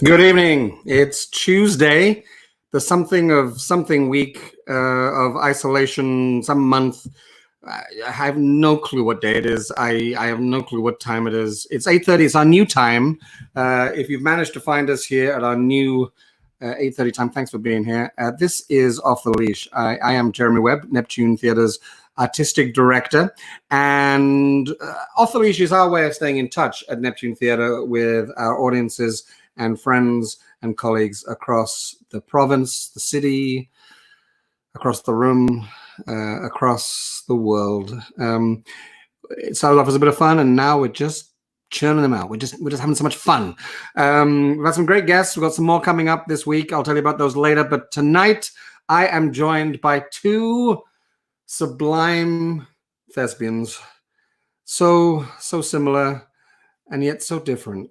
Good evening. It's Tuesday, the something week of isolation, some month. I have no clue what day it is. I have no clue what time it is. It's 8:30. It's our new time. If you've managed to find us here at our new 8:30 time, thanks for being here. This is Off the Leash. I am Jeremy Webb, Neptune Theatre's artistic director, and Off the Leash is our way of staying in touch at Neptune Theatre with our audiences and friends and colleagues across the province, the city, across the room, across the world. It started off as a bit of fun, and now we're just churning them out. We're just having so much fun. We've had some great guests. We've got some more coming up this week. I'll tell you about those later. But tonight, I am joined by two sublime thespians, so similar and yet so different.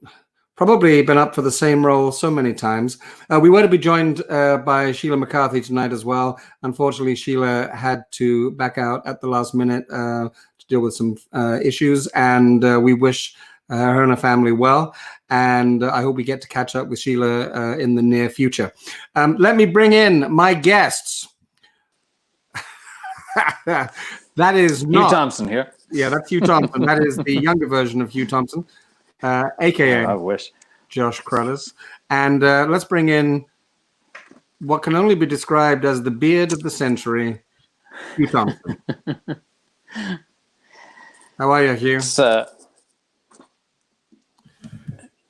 Probably been up for the same role so many times. We were to be joined by Sheila McCarthy tonight as well. Unfortunately, Sheila had to back out at the last minute to deal with some issues, and we wish her and her family well. And I hope we get to catch up with Sheila in the near future. Let me bring in my guests. That is not Hugh Thompson here. Yeah, that's Hugh Thompson. That is the younger version of Hugh Thompson. AKA I wish. Josh Cruddas. And let's bring in what can only be described as the beard of the century, Hugh Thompson. How are you, Hugh?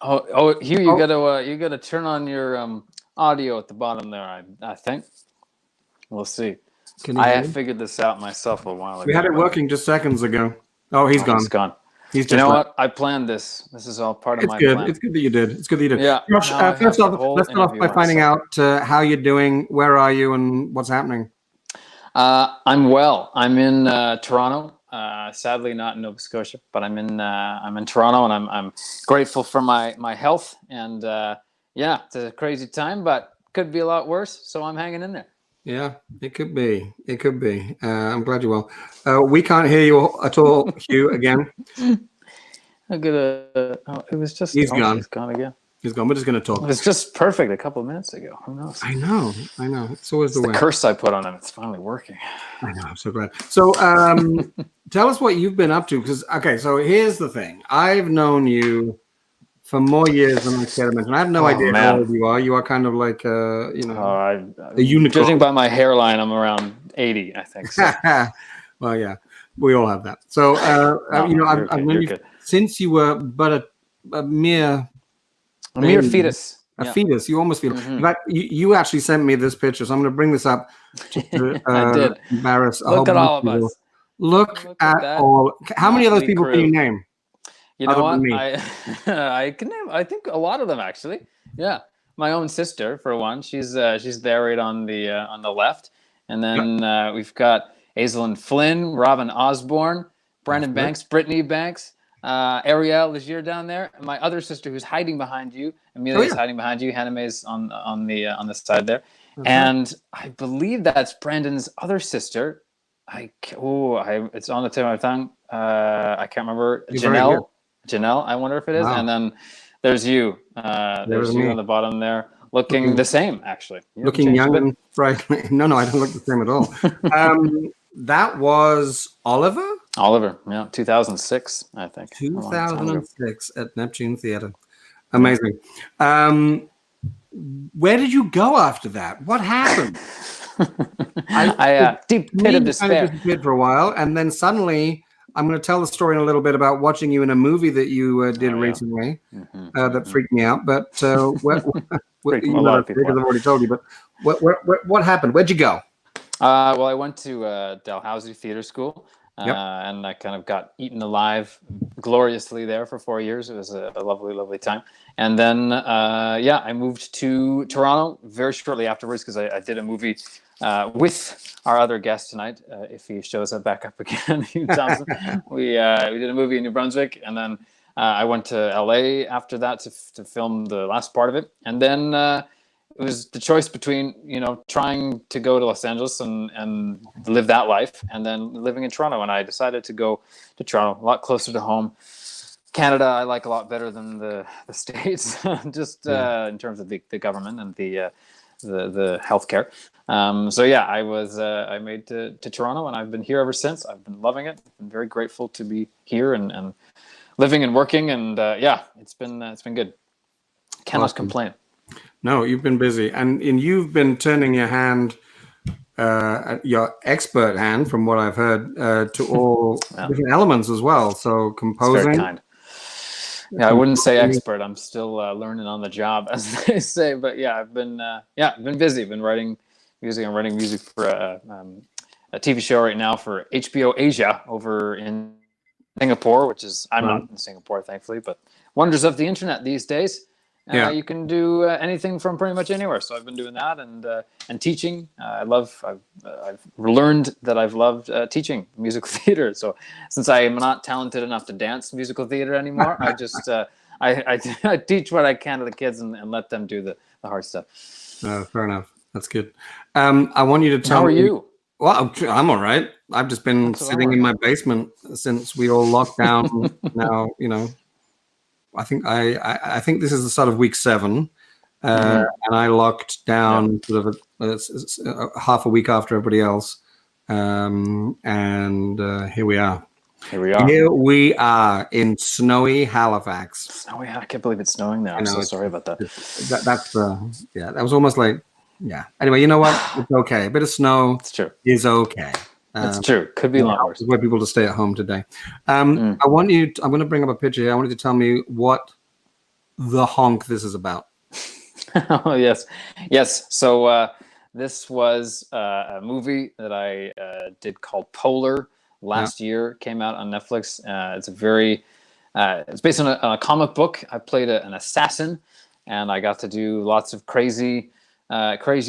Hugh, you gotta turn on your audio at the bottom there. I think we'll see. I figured this out myself a while ago. We had it working just seconds ago. Oh, he's gone. He's gone. He's just you know what? I planned this. This is all part of my plan. It's good that you did. It's good that you did. Yeah. Josh, first off, let's start off by finding out how you're doing. Where are you, and what's happening? I'm well. I'm in Toronto. Sadly, not in Nova Scotia, but I'm in Toronto, and I'm grateful for my health. And yeah, it's a crazy time, but could be a lot worse. So I'm hanging in there. Yeah, it could be. It could be. I'm glad you're well. We can't hear you at all, Hugh, again. I'm gonna. It was just. He's gone. He's gone again. He's gone. We're just going to talk. It was just perfect a couple of minutes ago. Who knows? I know. It's always the way. The curse I put on him. It's finally working. I know. I'm so glad. So tell us what you've been up to. Because, okay, so here's the thing. I've known you for more years than I care to mention. I have no idea how old you are. You are kind of like, a unicorn. Judging by my hairline, I'm around 80, I think. So. Well, yeah, we all have that. So, I've known you since you were but a mere fetus. A fetus. You almost feel. Mm-hmm. In fact, you actually sent me this picture, so I'm going to bring this up to I did. Embarrass. Look at all of us. Look at all. How many of those people can you name? You know what? I can name. I think a lot of them actually. Yeah, my own sister for one. She's there right on the left, and then we've got Aislinn Flynn, Robin Osborne, Brandon Banks, Brittany Banks, Ariel Legier down there, and my other sister who's hiding behind you. Amelia's hiding behind you. Hannah May's on the side there, and I believe that's Brandon's other sister. It's on the tip of my tongue. I can't remember. Janelle, I wonder if it is. Wow. And then there's you. There's you on the bottom there, looking the same, actually. Looking young and bright. No, I don't look the same at all. That was Oliver? Oliver, yeah, 2006, I think. 2006 at Neptune Theatre. Amazing. Where did you go after that? What happened? I deep pit of despair. Kind of disappeared for a while, and then suddenly... I'm going to tell the story in a little bit about watching you in a movie that you did recently that freaked me out. But a lot of people. I've already told you. But what happened? Where'd you go? Well, I went to Dalhousie Theatre School, and I kind of got eaten alive gloriously there for 4 years. It was a lovely, lovely time. And then, I moved to Toronto very shortly afterwards because I did a movie with our other guest tonight, if he shows up back up again, Hugh Thompson. we did a movie in New Brunswick, and then I went to LA after that to film the last part of it. And then it was the choice between, trying to go to Los Angeles and live that life, and then living in Toronto. And I decided to go to Toronto, a lot closer to home. Canada I like a lot better than the States, just in terms of the government and the healthcare. So yeah, I made to Toronto, and I've been here ever since. I've been loving it. I'm very grateful to be here and living and working, and it's been good. Cannot complain. No, you've been busy, and you've been turning your hand, your expert hand, from what I've heard, to all different elements as well. So composing. That's very kind. Yeah, I wouldn't say expert. I'm still learning on the job, as they say. But yeah, I've been busy. I've been writing music. I'm writing music for a TV show right now for HBO Asia over in Singapore, which is I'm not in Singapore, thankfully, but wonders of the internet these days. You can do anything from pretty much anywhere. So I've been doing that and teaching. I've learned that I've loved teaching musical theater. So since I am not talented enough to dance musical theater anymore, I just I teach what I can to the kids and let them do the hard stuff. Fair enough. That's good. I want you to tell me. How are you? Well, I'm all right. I've just been sitting in my basement since we all locked down. Now, I think this is the start of week 7, and I locked down sort of half a week after everybody else, and here we are. Here we are in snowy Halifax. Snowy, I can't believe it's snowing there. I'm so sorry about that. That was almost like Anyway, you know what? It's okay. A bit of snow is okay. It's true. Could be a lot worse. For people to stay at home today. I'm going to bring up a picture here. I want you to tell me what the honk this is about. Oh, yes. So this was a movie that I did called Polar last year. Came out on Netflix. It's based on a comic book. I played an assassin, and I got to do lots of crazy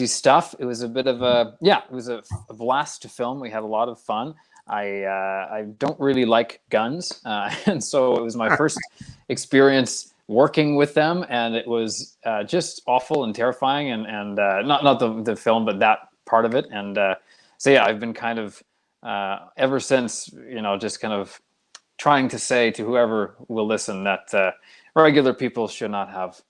stuff. It was a bit of it was a blast to film. We had a lot of fun. I don't really like guns, and so it was my first experience working with them, and it was just awful and terrifying, and not the film, but that part of it. And I've been kind of ever since, just kind of trying to say to whoever will listen that regular people should not have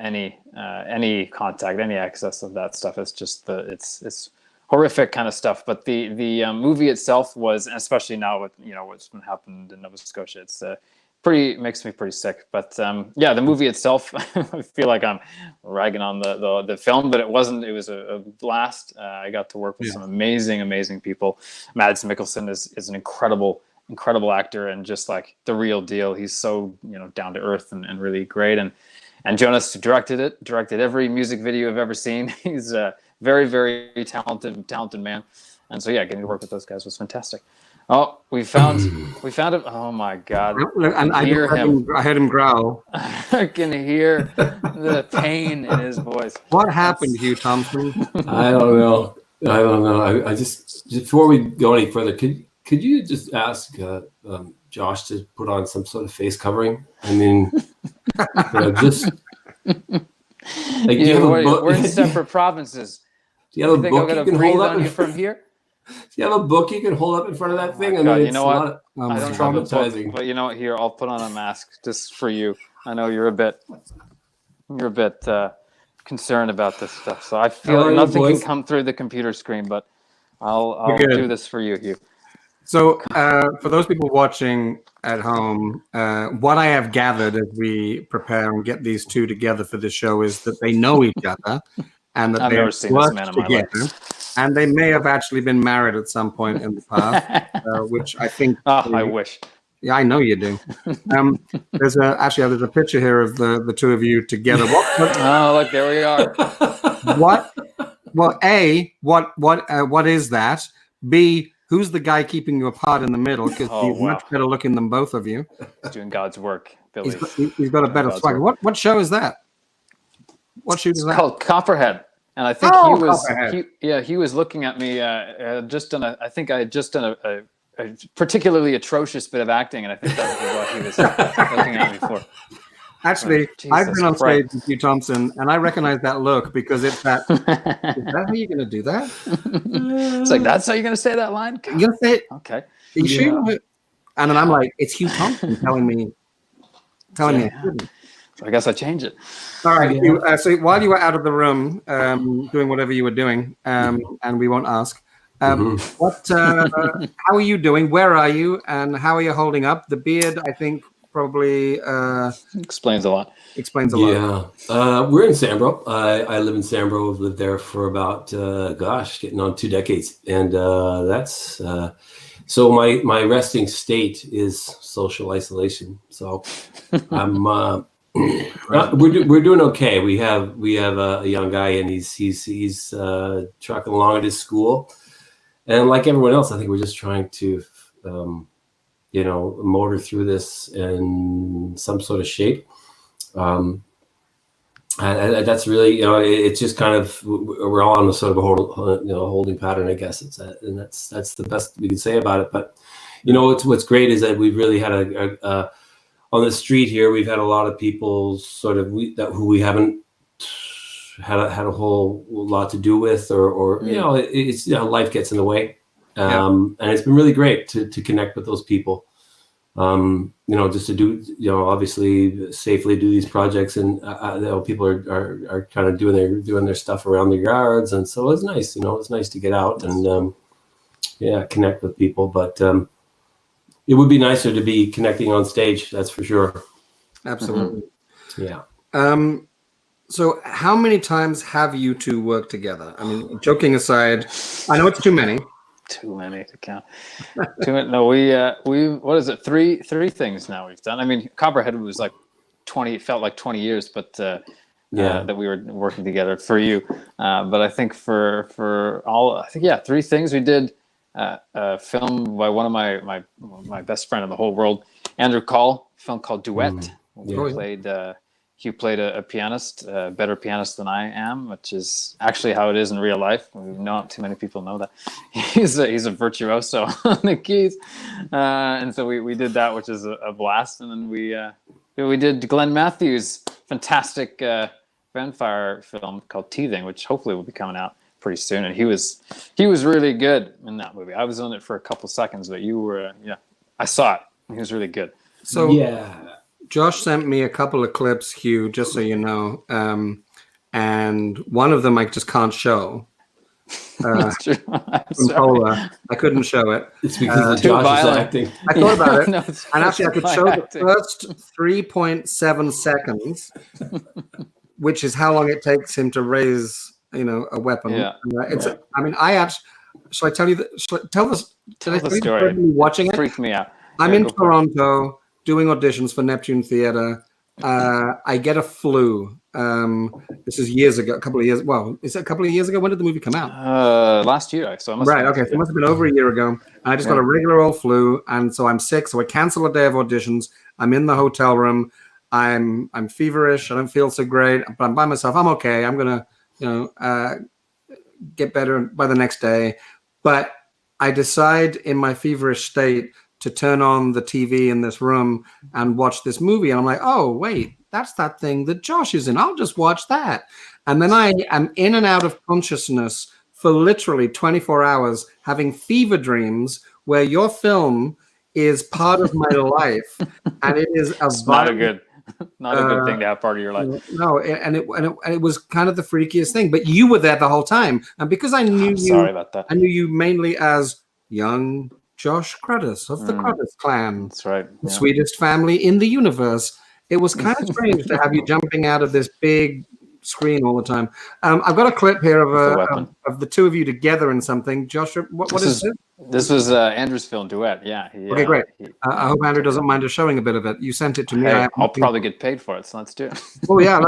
any contact, any access of that stuff. It's just it's horrific kind of stuff. But the movie itself was, especially now with what's been happened in Nova Scotia, it's makes me pretty sick. But the movie itself, I feel like I'm ragging on the film, but it wasn't. It was a blast. I got to work with some amazing people. Mads Mikkelsen is an incredible actor, and just like the real deal. He's so down to earth and really great. And Jonas directed every music video I've ever seen. He's a very, very talented man. And so getting to work with those guys was fantastic. Oh, we found it. Oh my God! And I heard him growl. I can hear the pain in his voice. What happened, Hugh Thompson? I don't know. I just before we go any further, could you just ask Josh to put on some sort of face covering? I mean, just like we're in separate provinces. Do you have a book you can hold up on you from here? Do you have a book you can hold up in front of that thing? God, you know what? I don't traumatizing. Have a book, but you know what? Here, I'll put on a mask just for you. I know you're a bit concerned about this stuff, so I feel nothing can come through the computer screen, but I'll do this for you, Hugh. So for those people watching at home, what I have gathered as we prepare and get these two together for this show is that they know each other and that they've worked together, and they may have actually been married at some point in the past, which I think. I wish. Yeah, I know you do. There's a picture here of the two of you together. Oh, look, there we are. What? Well, A, what is that? B, who's the guy keeping you apart in the middle? Because he's much better looking than both of you. He's doing God's work, Billy. He's got a better swag. What show is that? What shoot is that? It's called Copperhead. And I think he was looking at me I think I had just done a particularly atrocious bit of acting, and I think that was what he was looking at me for. Actually, I've been on stage with Hugh Thompson, and I recognize that look because it's that. Is that how you're going to do that? It's like, that's how you're going to say that line? You're going to say it? Okay. And then I'm like, it's Hugh Thompson telling me telling me I couldn't. So I guess I change it. All right. So while you were out of the room doing whatever you were doing, and we won't ask, what? How are you doing? Where are you? And how are you holding up? The beard, I think, probably explains a lot. Explains a lot. Yeah. We're in Sambro. I live in Sambro. I've lived there for about, getting on 2 decades. And that's, so my resting state is social isolation. So I'm, we're doing okay. We have a young guy, and he's trucking along at his school. And like everyone else, I think we're just trying to, motor through this in some sort of shape. And that's really, it's just kind of, we're all on the sort of a holding pattern, I guess. And that's the best we can say about it. But what's great is that we've really had a on the street here, we've had a lot of people sort of who we haven't had a whole lot to do with, or it's life gets in the way, and it's been really great to connect with those people. Just to do, obviously safely do these projects, and people are kind of doing their stuff around their yards, and so it's nice. It's nice to get out and connect with people, but it would be nicer to be connecting on stage. That's for sure. Absolutely. Yeah. So how many times have you two worked together? I mean, joking aside, I know it's too many. Too many to count. No, we what is it? Three things now we've done. I mean, Copperhead was like 20. It felt like 20 years, but that we were working together for you. But I think for all, 3 things we did. A film by one of my best friend in the whole world, Andrew Call, a film called Duet. Hugh played a pianist, a better pianist than I am, which is actually how it is in real life. Not too many people know that. He's a virtuoso on the keys, and so we did that, which is a blast. And then we did Glenn Matthews' fantastic vampire film called Teething, which hopefully will be coming out pretty soon. And he was really good in that movie. I was on it for a couple seconds, but you were I saw it. He was really good. So Josh sent me a couple of clips, Hugh, just so you know, and one of them I just can't show. From Polar, I couldn't show it. It's because Josh is acting. I thought about it, and actually I could show the first 3.7 seconds, which is how long it takes him to raise a weapon. Shall I tell you tell the story. Watching it freaked me out. I'm in Toronto doing auditions for Neptune Theatre. I get a flu. This is years ago, a couple of years. Well, is it a couple of years ago? When did the movie come out? Last year. So it must have been over a year ago. And I just got a regular old flu, and so I'm sick. So I cancel a day of auditions. I'm in the hotel room. I'm feverish. I don't feel so great, but I'm by myself. I'm okay. I'm gonna get better by the next day. But I decide in my feverish state to turn on the TV in this room and watch this movie. And I'm like, oh, wait, that's that thing that Josh is in. I'll just watch that. And then I am in and out of consciousness for literally 24 hours, having fever dreams where your film is part of my life. And it is not a good thing to have part of your life. No, and it was kind of the freakiest thing. But you were there the whole time, and because I knew sorry about that. I knew you mainly as young Josh Cruddas of the Cruddas clan. That's right. The sweetest family in the universe. It was kind of strange to have you jumping out of this big screen all the time. I've got a clip here of the two of you together in something. Josh, what is it? This was Andrew's film, Duet. Yeah. Okay, great. I hope Andrew doesn't mind us showing a bit of it. You sent it to me. Hey, I'll probably get paid for it, so let's do it. Oh, yeah,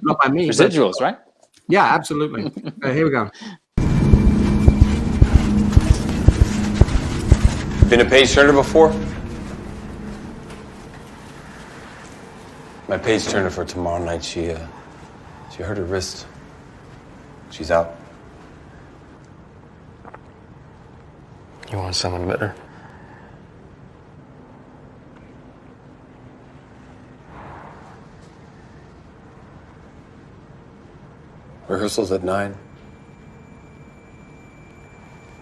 not by me. Residuals, right? Yeah, absolutely. Here we go. Been a page turner before? My page turner for tomorrow night, she hurt her wrist. She's out. You want someone better? Rehearsal's at 9.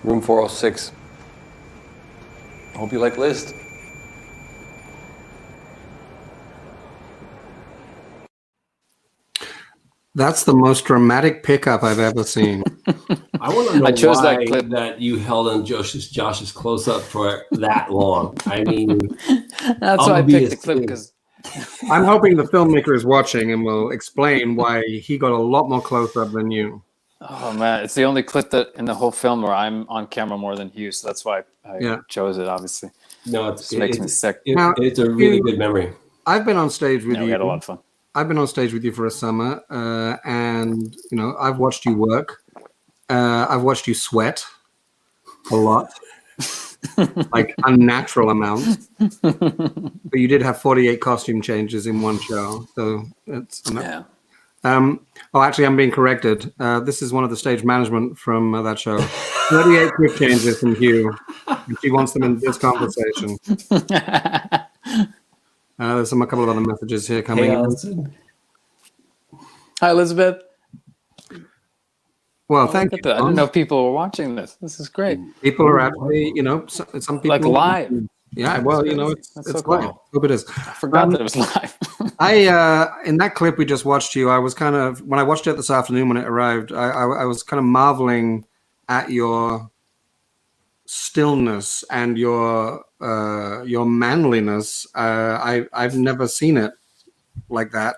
Room 406. I hope you like List. That's the most dramatic pickup I've ever seen. I want to know I chose why that clip. that you held on Josh's close-up for that long. I mean, That's why I picked the clip, because I'm hoping the filmmaker is watching and will explain why he got a lot more close-up than you. oh man, it's the only clip that in the whole film where I'm on camera more than Hugh, so that's why I chose it. Obviously, no, it makes me sick. It's a really good memory. I've been on stage with you. We had a lot of fun. I've been on stage with you for a summer, and I've watched you work. I've watched you sweat a lot, like unnatural amounts. But you did have 48 costume changes in one show, so it's Yeah. Actually, I'm being corrected. This is one of the stage management from that show. 38 quick changes from Hugh, and she wants them in this conversation. There's a couple of other messages here coming in. Hi, Elizabeth. Well, thank you. I didn't know people were watching this. This is great. People are actually, some people Like live. Yeah, well, it's so live. cool. Hope it is. I forgot that it was live. In that clip we just watched you, I was kind of, when I watched it this afternoon when it arrived, I was kind of marveling at your stillness and your manliness. I've never seen it like that.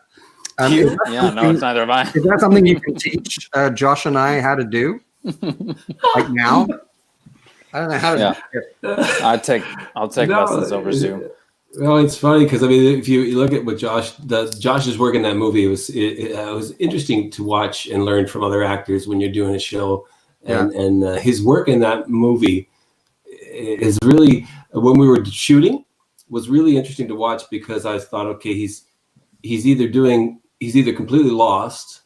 No, it's neither have I. Is that something you can teach Josh and I how to do? Like now? I don't know how to do it. I'll take lessons over Zoom. Well, it's funny because if you look at what Josh does, Josh's work in that movie it was interesting to watch and learn from other actors when you're doing a show, and his work in that movie is really, when we were shooting, was really interesting to watch, because I thought, okay, he's either completely lost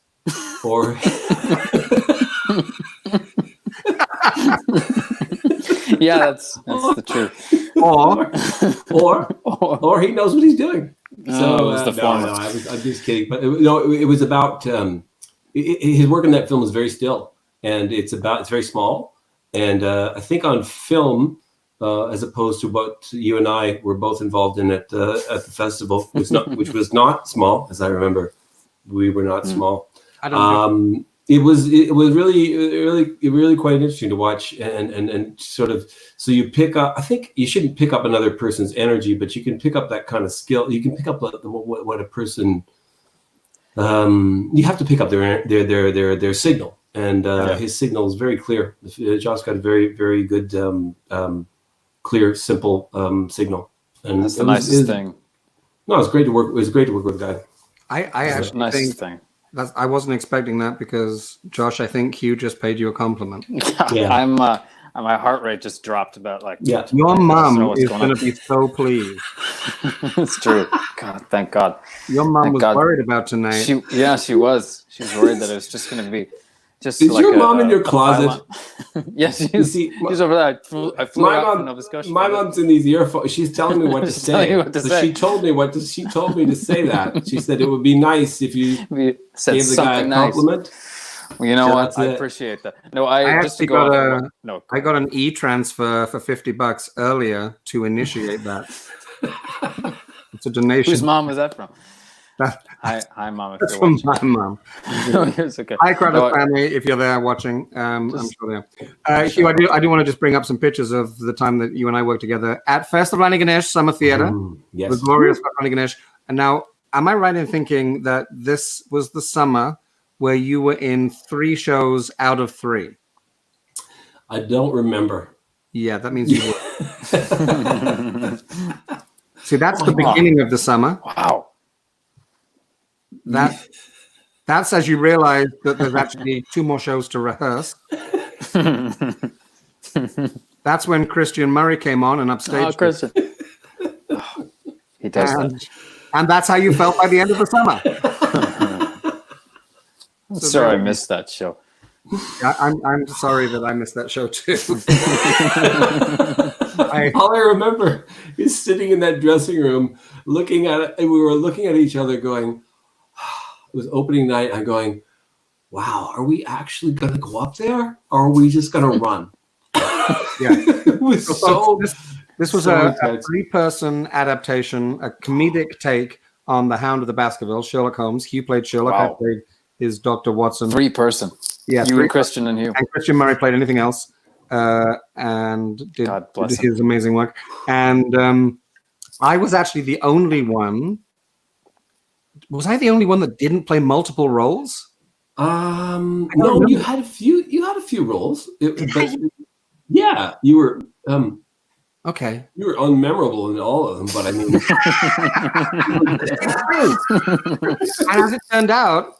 or yeah, that's the truth. Or he knows what he's doing. So I'm just kidding. But it was about his work in that film is very still, and it's very small. And I think on film, as opposed to what you and I were both involved in at the festival, which was not small, as I remember. We were not small. I don't know. It was really quite interesting to watch, and sort of, so you pick up, I think you shouldn't pick up another person's energy, but you can pick up that kind of skill. You can pick up what a person, you have to pick up their signal, and his signal is very clear. Josh got a very, very good, clear, simple signal. And that's the nicest thing. No, it was great to work. It was great to work with a guy. I actually think I wasn't expecting that, because Josh, I think Hugh just paid you a compliment. Yeah. My heart rate just dropped about Your mom is going to be so pleased. It's true. God, thank God. Your mom was worried about tonight. She was. She was worried that it was just going to be just. Is your mom in your closet? Yes, she's over there. I flew out from Nova Scotia. My mom's in these earphones. She's telling me what to say. She told me to say that. She said it would be nice if you gave the guy a compliment. Nice. Well, you know what? I appreciate that. No, I actually got an e-transfer for $50 earlier to initiate that. It's a donation. Whose mom was that from? Hi, Mom. That's from my mom. It's okay. Hi, Cruddas family. If you're there watching, I'm sure they are. Hugh, I do want to just bring up some pictures of the time that you and I worked together at Festival Ganesh Summer Theatre. Yes. The glorious Festival Ganesh. And now, am I right in thinking that this was the summer where you were in 3 shows out of 3? I don't remember. Yeah, that means you were. See, that's the beginning of the summer. Wow. That's as you realize that there's actually 2 more shows to rehearse. That's when Christian Murray came on and upstaged. Oh, Christian. He does that. And that's how you felt by the end of the summer. Sorry, I missed that show. I'm sorry that I missed that show too. All I remember is sitting in that dressing room, looking at it, and we were looking at each other, going, it was opening night. I'm going, wow, are we actually going to go up there, or are we just going to run? Yeah, it was This was a 3-person adaptation, a comedic take on The Hound of the Baskervilles, Sherlock Holmes. Hugh played Sherlock. Wow. I played is Dr. Watson. 3-person. Yeah, you and Christian and Hugh. And Christian Murray played anything else, and did his amazing work. And I was actually the only one. Was I the only one that didn't play multiple roles? No, you had a few. You had a few roles. Yeah, you were. Okay. You were unmemorable in all of them, but I mean. And as it turned out,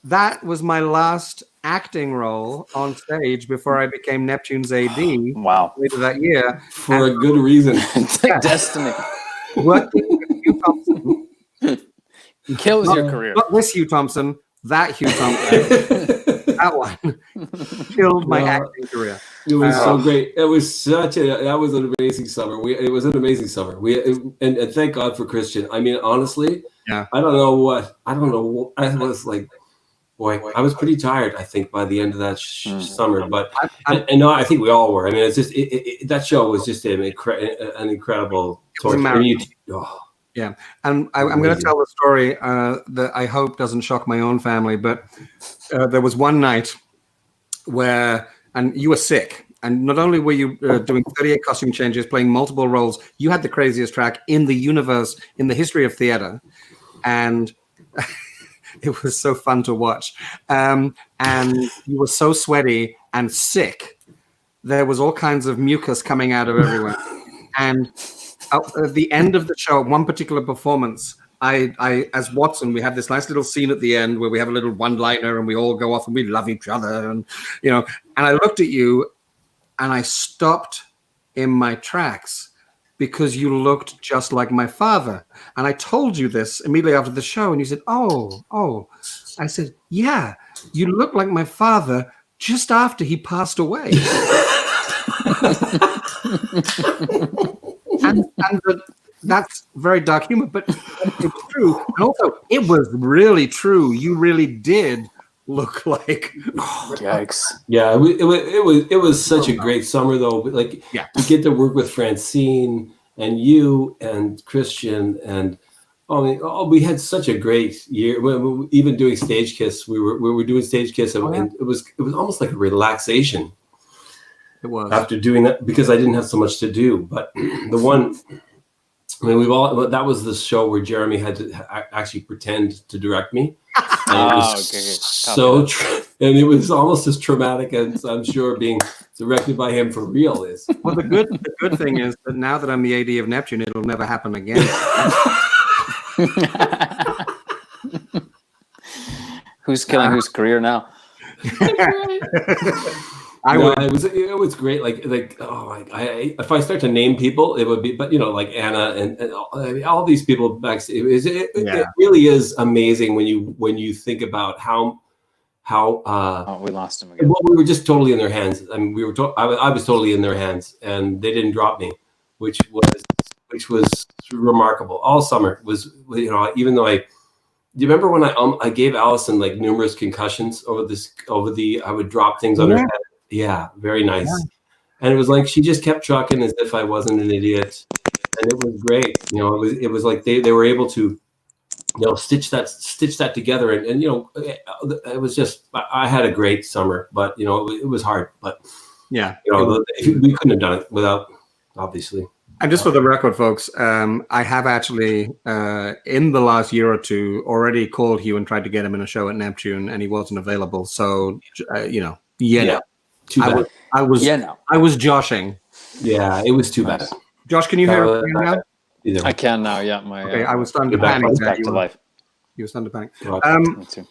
that was my last acting role on stage before I became Neptune's AD. Wow. Later that year. For a good reason. Destiny. Working with Hugh Thompson. Kills your career. Not this Hugh Thompson, that Hugh Thompson. That one killed my acting career. It was so great. It was that was an amazing summer. It was an amazing summer. And thank God for Christian. I mean, honestly, yeah. I don't know. I was like, boy, I was pretty tired, I think, by the end of that summer. But no, I think we all were. I mean, it's just that show was just an incredible torture. Yeah, and I'm going to tell the story that I hope doesn't shock my own family. But there was one night where, and you were sick, and not only were you doing 38 costume changes, playing multiple roles, you had the craziest track in the universe, in the history of theater, and it was so fun to watch. And you were so sweaty and sick. There was all kinds of mucus coming out of everywhere, and at the end of the show, one particular performance, I as Watson, we have this nice little scene at the end where we have a little one-liner and we all go off and we love each other, and and I looked at you and I stopped in my tracks because you looked just like my father. And I told you this immediately after the show, and you said, oh. I said, yeah, you look like my father just after he passed away. And that's very dark humor, but it's true. And also, it was really true. You really did look like. Yikes! Yeah, it was such a great summer, though. Like, yeah, you get to work with Francine and you and Christian, and we had such a great year. Even doing Stage Kiss, we were doing Stage Kiss, and it was almost like a relaxation. It was after doing that because I didn't have so much to do. But the one, that was the show where Jeremy had to actually pretend to direct me. And and it was almost as traumatic as I'm sure being directed by him for real is. Well, the good thing is that now that I'm the AD of Neptune, it'll never happen again. Who's killing whose career now? It was great. If I start to name people, it would be, but like Anna and all these people backstage. It really is amazing when you think about how we lost him again. Well, we were just totally in their hands. I mean, I was totally in their hands, and they didn't drop me, which was remarkable. All summer was, even though do you remember when I gave Allison like numerous concussions I would drop things on her head. Yeah, very nice. Yeah. And it was like she just kept trucking as if I wasn't an idiot, and it was great. It was like they were able to, stitch that together, and it was just I had a great summer, but it was hard, but yeah, we couldn't have done it without, obviously. And just for the record, folks, I have actually in the last year or two already called Hugh and tried to get him in a show at Neptune, and he wasn't available. So I was joshing. Yeah, it was too bad. Josh, can you hear me now? I can now. Yeah, I was starting to panic. Back to life. You were starting to panic. Me too.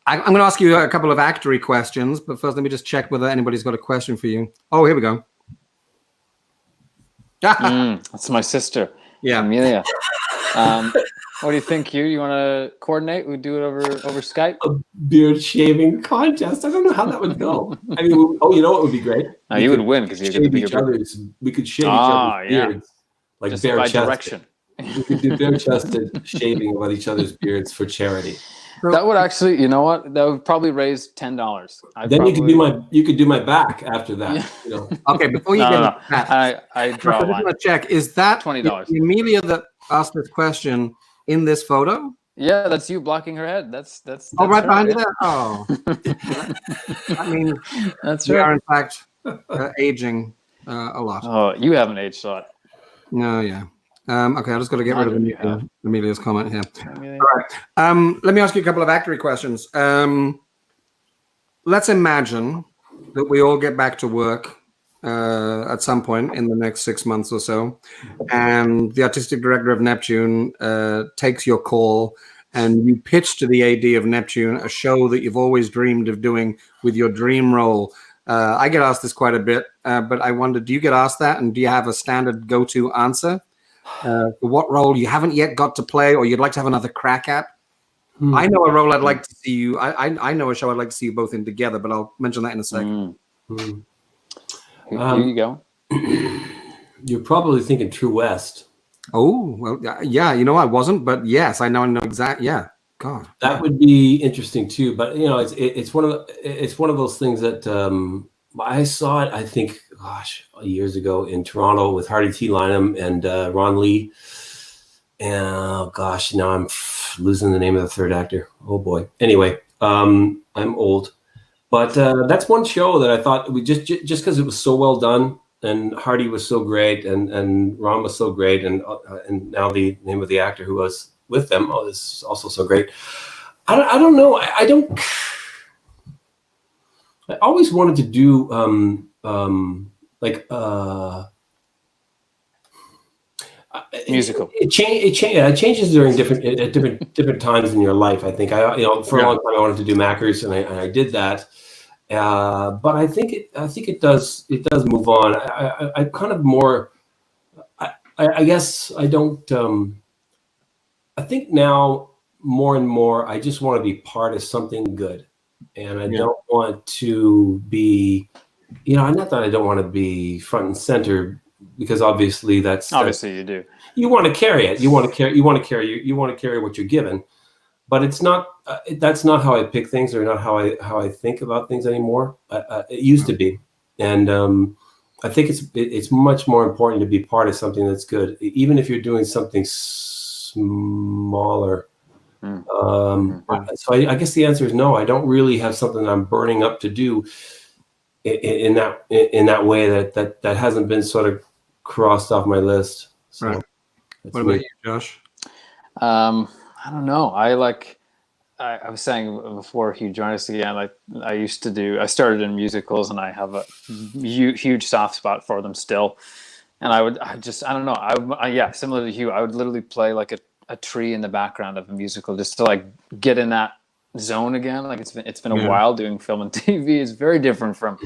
I'm going to ask you a couple of actory questions, but first let me just check whether anybody's got a question for you. Oh, here we go. That's my sister. Yeah, Amelia. What do you think, Hugh? You want to coordinate? We do it over Skype. A beard shaving contest. I don't know how that would go. I mean, you know what would be great? You would win because you could shave each other's. We could shave each other's beards, like just bare by chested. Direction. We could do bare-chested shaving of each other's beards for charity. That would actually, you know what? That would probably raise $10. You could do my back after that. Yeah. Okay, before you get into that, I draw one. Check. Is that $20? Amelia that asked this question in this photo? Yeah, that's you blocking her head. That's Oh, right her, behind you yeah. there. Oh, I mean, That's we right. are in fact aging a lot. Oh, you haven't aged a lot. No, yeah. Okay, I just got to get rid of Amelia's comment here. Amelia. All right. Let me ask you a couple of actory questions. Let's imagine that we all get back to work at some point in the next 6 months or so, and the artistic director of Neptune takes your call, and you pitch to the AD of Neptune a show that you've always dreamed of doing with your dream role. I get asked this quite a bit, but I wonder, do you get asked that, and do you have a standard go-to answer for what role you haven't yet got to play or you'd like to have another crack at? I know a role I'd like to see you. I know a show I'd like to see you both in together, but I'll mention that in a second. Here you go. You're probably thinking True West. Oh, well, yeah. You know, I wasn't, but yes, I know exactly. Yeah, God, that would be interesting too. But you know, it's one of those things that I saw it. I think, years ago in Toronto with Hardy T. Lynham and Ron Lee. And now I'm losing the name of the third actor. Oh boy. Anyway, I'm old, but that's one show that I thought we just because it was so well done, and Hardy was so great, and Ron was so great, and now the name of the actor who was with them is also so great. I don't know. I always wanted to do musical. It changes during different times in your life. I think for a long time I wanted to do Mackers, and I did that. But I think it does move on. I kind of more. I guess I don't. I think now more and more I just want to be part of something good, and I don't want to be. Not that I don't want to be front and center. Because obviously you do. You want to carry it. You want to carry what you're given, but it's not. That's not how I pick things, or not how I think about things anymore. It used to be, and I think it's much more important to be part of something that's good, even if you're doing something smaller. So I guess the answer is no. I don't really have something I'm burning up to do. In that way that hasn't been sort of crossed off my list. So right. What about you, Josh? I don't know. I was saying before Hugh joined us again, I started in musicals, and I have a huge soft spot for them still. And I don't know. Similar to Hugh, I would literally play like a tree in the background of a musical just to get in that zone again. It's been a while doing film and TV. It's very different from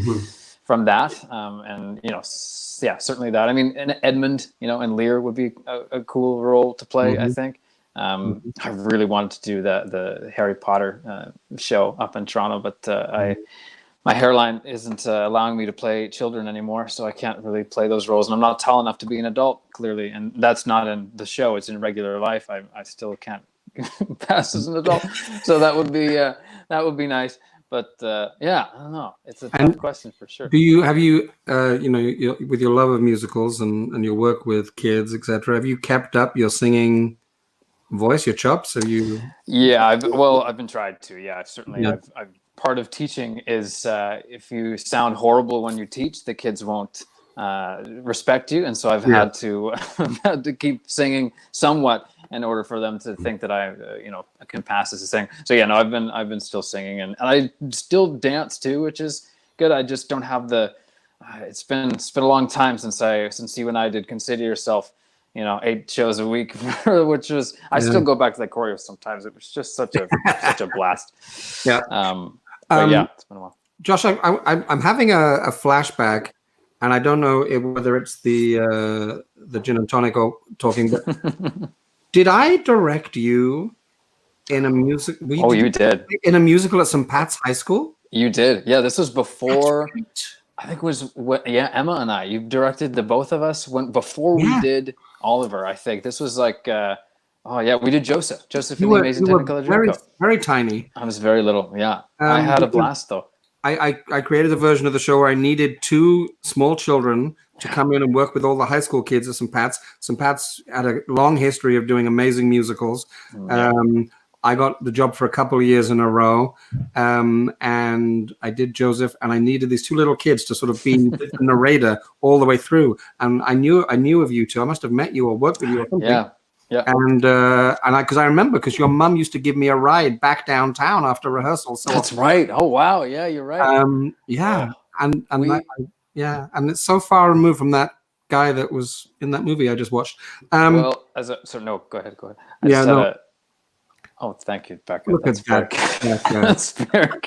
that, and certainly that. I mean, and Edmund, and Lear would be a cool role to play. I think I really wanted to do the Harry Potter show up in Toronto, but my hairline isn't allowing me to play children anymore, so I can't really play those roles, and I'm not tall enough to be an adult, clearly, and that's not in the show. It's in regular life. I still can't pass as an adult, so that would be nice. But I don't know. It's a tough question for sure. Have you with your love of musicals and your work with kids, etc., have you kept up your singing voice, your chops? Have you? Yeah, I've been tried to. Yeah, I've part of teaching is if you sound horrible when you teach, the kids won't respect you, and so I've had to keep singing somewhat in order for them to think that I can pass as a singer. So I've been still singing, and I still dance too, which is good. I just don't have the. It's been a long time since you and I did Consider Yourself, 8 shows a week, which was I still go back to that choreo sometimes. It was just such a blast. Yeah. It's been a while. Josh, I'm having a flashback, and I don't know whether it's the gin and tonic talking, but did I direct you in a music? You did. In a musical at St. Pat's High School? You did. Yeah, this was before. I think it was Emma and I. You directed the both of us before we did Oliver. I think this was we did Joseph in the Amazing Technicolor Dreamcoat. Very tiny. I was very little. Yeah, I had a blast though. I created a version of the show where I needed 2 small children to come in and work with all the high school kids at St. Pat's. St. Pat's had a long history of doing amazing musicals. I got the job for a couple of years in a row, and I did Joseph, and I needed these two little kids to sort of be the narrator all the way through. And I knew of you two. I must have met you or worked with you or something. Yeah. And I remember because your mum used to give me a ride back downtown after rehearsal. So that's right. Oh wow, yeah, you're right. And it's so far removed from that guy that was in that movie I just watched. Go ahead. Thank you, Becca. Look That's at that. That's fair.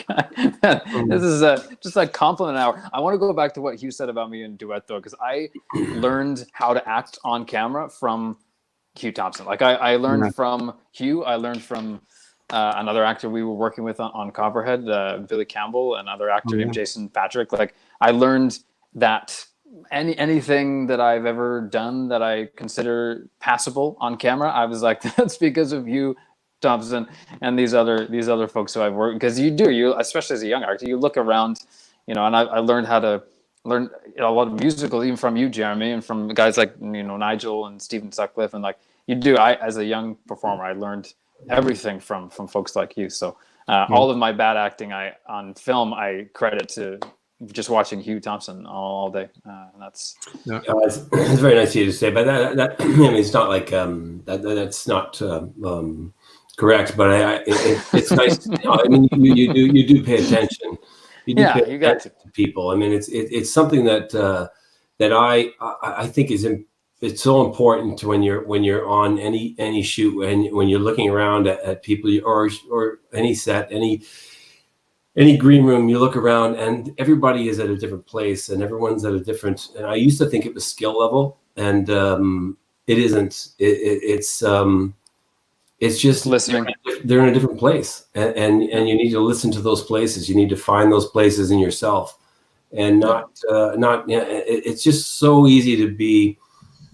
This is just a compliment hour. I want to go back to what Hugh said about me in duet though, because I learned how to act on camera from Hugh Thompson. Like I learned from Hugh. I learned from another actor we were working with on Copperhead, Billy Campbell, another actor named Jason Patrick. Like I learned that anything that I've ever done that I consider passable on camera, I was like, that's because of Hugh Thompson and these other folks who I've worked, because you especially as a young actor, you look around, and I learned how to learn a lot of musicals, even from you, Jeremy, and from guys like Nigel and Stephen Sutcliffe, and like as a young performer, I learned everything from folks like you. So all of my bad acting on film I credit to just watching Hugh Thompson all day. That's it's very nice of you to say, but that I mean, it's not like that's not correct, but it's nice. I mean, you do pay attention. You got to people. I mean, it's something that I think it's so important to when you're on any shoot, when you're looking around at people or any set, any green room, you look around and everybody is at a different place and everyone's at a different. And I used to think it was skill level, and it isn't. It's just listening. They're in a different place, and you need to listen to those places. You need to find those places in yourself, and not. It's just so easy to be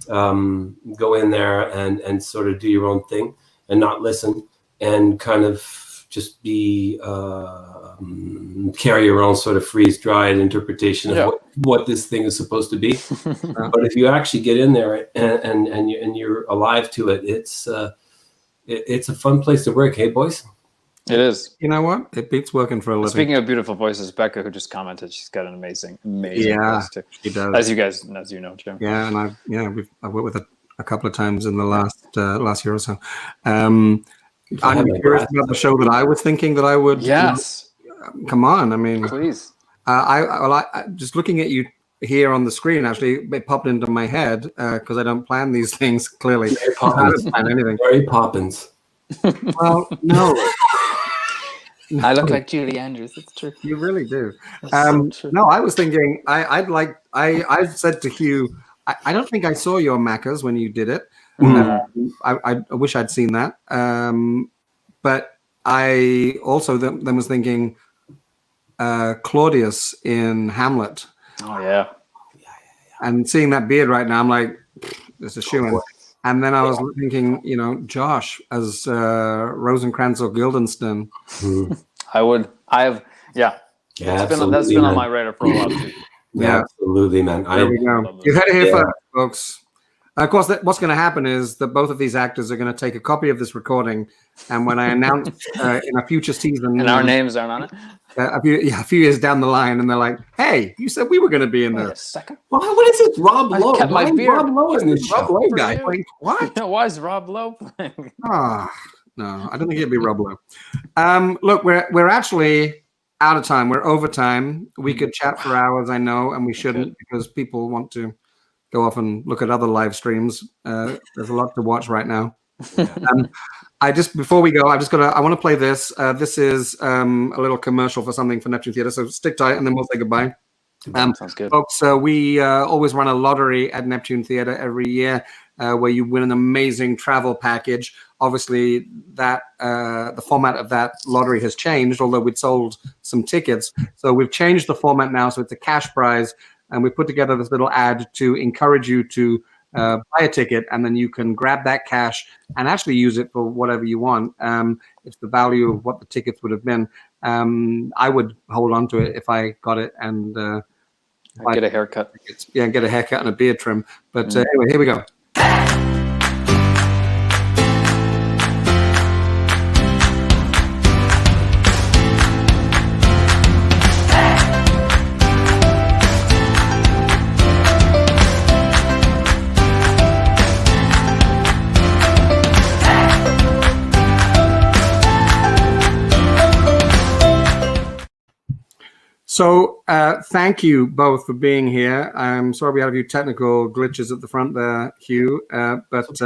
go in there and sort of do your own thing and not listen and kind of just be carry your own sort of freeze-dried interpretation of what this thing is supposed to be. But if you actually get in there and you're alive to it, it's a fun place to work, hey boys? It is. You know what? It beats working for a living. Speaking of beautiful voices, Becca, who just commented, she's got an amazing voice too. She does. As you know, Jim. Yeah, and I've worked with her a couple of times in the last year or so. I'm curious about the show that I was thinking that I would. Yes. Come on, I mean, please. I just looking at you here on the screen, actually, it popped into my head because I don't plan these things clearly. I don't plan anything. Mary Poppins. Well, no. I look like Julie Andrews. It's true. You really do. So true. No, I was thinking. I said to Hugh, I don't think I saw your Macca's when you did it. I wish I'd seen that. But I also then was thinking Claudius in Hamlet. Oh yeah. And seeing that beard right now, I'm like, there's a shoe-in. And then I was thinking, Josh as Rosencrantz or Guildenstern. That's been on my radar for a while too. Yeah, absolutely, man. There we go. You heard it here first, folks. Of course, what's going to happen is that both of these actors are going to take a copy of this recording, and when I announce in a future season, and our names aren't on it. A few years down the line, and they're like, "Hey, you said we were going to be in there." Wait a second. Well, what is it, Rob Lowe? Kept my beard. Rob Lowe in this Rob show? Lowe guy. What? Why is Rob Lowe playing? No, I don't think it'd be Rob Lowe. Look, we're actually out of time. We're over time. We could chat for hours, I know, and we shouldn't because people want to go off and look at other live streams. There's a lot to watch right now. Before we go, I want to play this. This is a little commercial for something for Neptune Theatre. So stick tight, and then we'll say goodbye. Sounds good, folks. We always run a lottery at Neptune Theatre every year, where you win an amazing travel package. Obviously, that the format of that lottery has changed, although we'd sold some tickets. So we've changed the format now, so it's a cash prize. And we put together this little ad to encourage you to buy a ticket, and then you can grab that cash and actually use it for whatever you want. It's the value of what the tickets would have been. I would hold on to it if I got it and get a haircut. Yeah, get a haircut and a beard trim. But anyway, here we go. So thank you both for being here. I'm sorry we had a few technical glitches at the front there, Hugh, but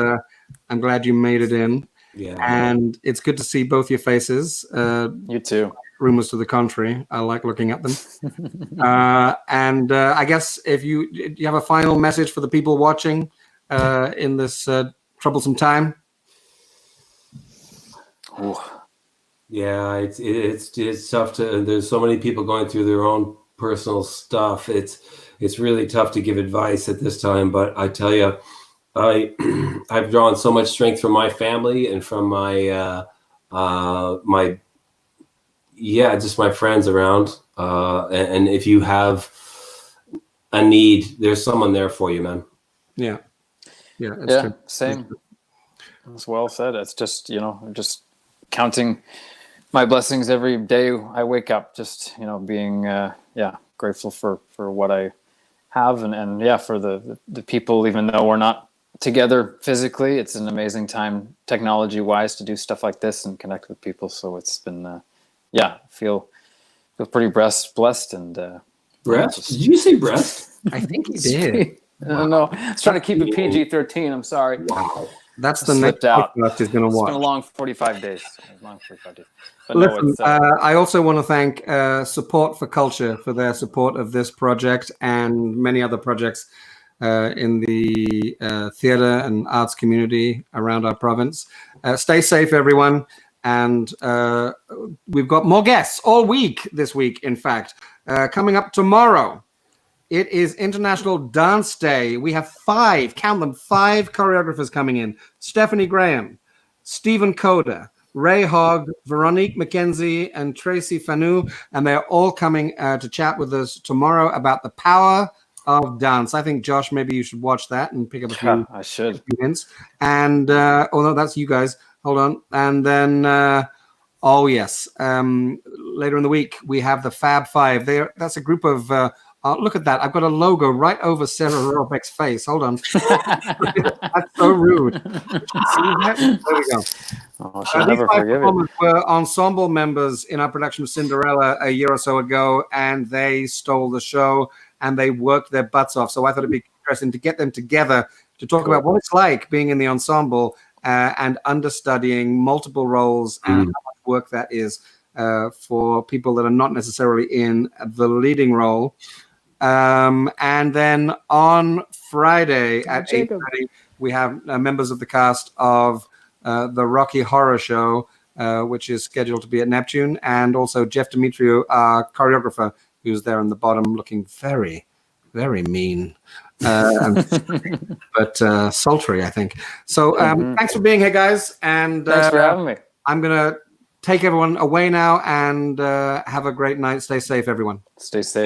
I'm glad you made it in. Yeah. And it's good to see both your faces. You too. Rumors to the contrary. I like looking at them. And I guess if you have a final message for the people watching in this troublesome time. Ooh. Yeah, it's tough to. There's so many people going through their own personal stuff. It's really tough to give advice at this time. But I tell you, I've drawn so much strength from my family and from my just my friends around. And if you have a need, there's someone there for you, man. Yeah. That's true. Same. That's well said. It's just, just counting my blessings every day I wake up, just, being, grateful for what I have. And for the people, even though we're not together physically, it's an amazing time technology wise to do stuff like this and connect with people. So it's been, feel pretty blessed and, breast. Did you say breast? I think he did. I don't know. I was trying to keep it PG-13. I'm sorry. Wow. That's the next podcast he's going to watch. It's been a long 45 days. But listen, I also want to thank Support for Culture for their support of this project and many other projects in the theatre and arts community around our province. Stay safe, everyone. And we've got more guests all week this week, in fact. Coming up tomorrow, it is International Dance Day. We have 5 choreographers coming in. Stephanie Graham, Stephen Coda, Ray Hogg, Veronique McKenzie, and Tracy Fanu. And they're all coming to chat with us tomorrow about the power of dance. I think, Josh, maybe you should watch that and pick up a few. I should. Hints. And, no, that's you guys. Hold on. And then, later in the week, we have the Fab Five. That's a group of, look at that. I've got a logo right over Sarah Robeck's face. Hold on. That's so rude. See that? There we go. Oh, she'll never forgive it. Were ensemble members in our production of Cinderella a year or so ago, and they stole the show, and they worked their butts off. So I thought it'd be interesting to get them together to talk about what it's like being in the ensemble and understudying multiple roles and how much work that is for people that are not necessarily in the leading role. And then on Friday at 8:30, we have members of the cast of the Rocky Horror Show, which is scheduled to be at Neptune, and also Jeff Demetriou, our choreographer, who's there on the bottom looking very, very mean. But sultry, I think. So thanks for being here, guys. And thanks for having me. I'm going to take everyone away now and have a great night. Stay safe, everyone. Stay safe.